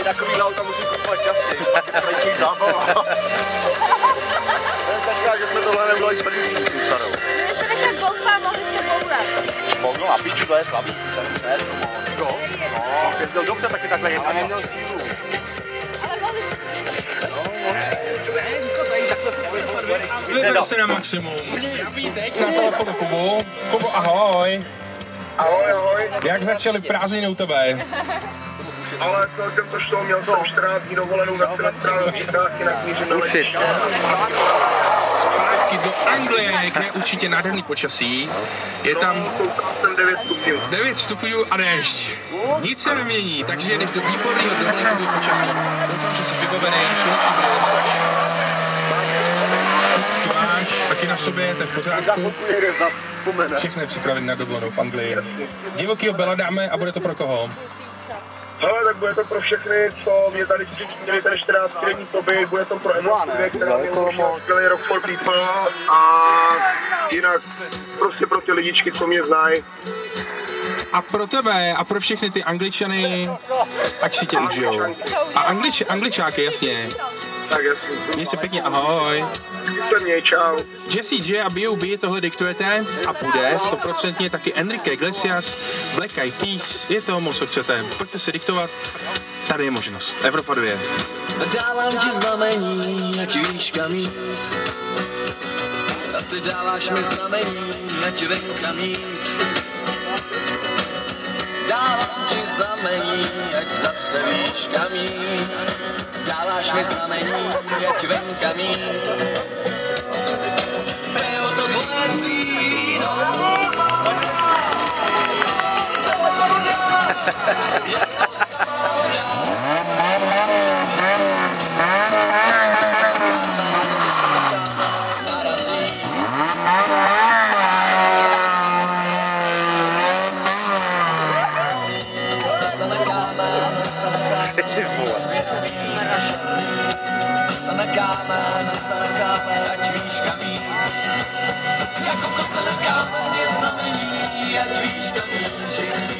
takovýhle auta musím kupovat častěji, pak je to takový zábava. Každá, že jsme tohle neudělali s Felicí, s tou starou. Měli jste nechat golfa a mohli jste bourat. Fogl na piču, to je slabý. Jo? No, jezdil dobře taky takhle jednou. A neměl sílu. Ale mohli jste. Vyber se na maximum. Teď na telefonu Kubu. Kubu, ahoj. Ahoj, ahoj. Jak začaly prázdniny u tebe? Ale celkem to šlo, měl jsem 14 dní dovolenou na stránky na kníži na letišti. Zpátky do Anglie, kde je určitě nádherný počasí. Je tam 9 stupňů. 9 stupňů a déšť. Nic se nemění, takže jedeš do výborného dovoleného počasí. Doufám, že jsi vybavený, co máš, taky na sobě, tak v pořádku. Všechno je připravené na dovolenou v Anglii. Divokýho Bela dáme a bude to pro koho? Hele, tak bude to pro všechny, co mě tady měli ten 14denní pobyt, bude to pro Evropu, která mě skvělý Rock for People a jinak prostě pro ty lidičky, co mě znají. A pro tebe a pro všechny ty Angličany, tak si tě užijou. A Angličáky, jasně. Tak jasně. Měj se pěkně, ahoj. Se měj, čau. Jessie J a B.O.B. tohle diktujete a půjde 100% taky Enrique Iglesias, Black Eyed Peas, je toho moc, co chcete. Pojďte si diktovat, tady je možnost. Evropa 2. Dávám ti znamení, ať víš kam jít. A ty dáváš mi znamení, ať vím kam jít. Dávám ti znamení, ať zase víš kam jít. Dáváš mi znamení, ať vím kam jít. Bylo to tvoje víno. Ať víš kam jít. Jako kosa na kámen je znamení, ať víš kam jít.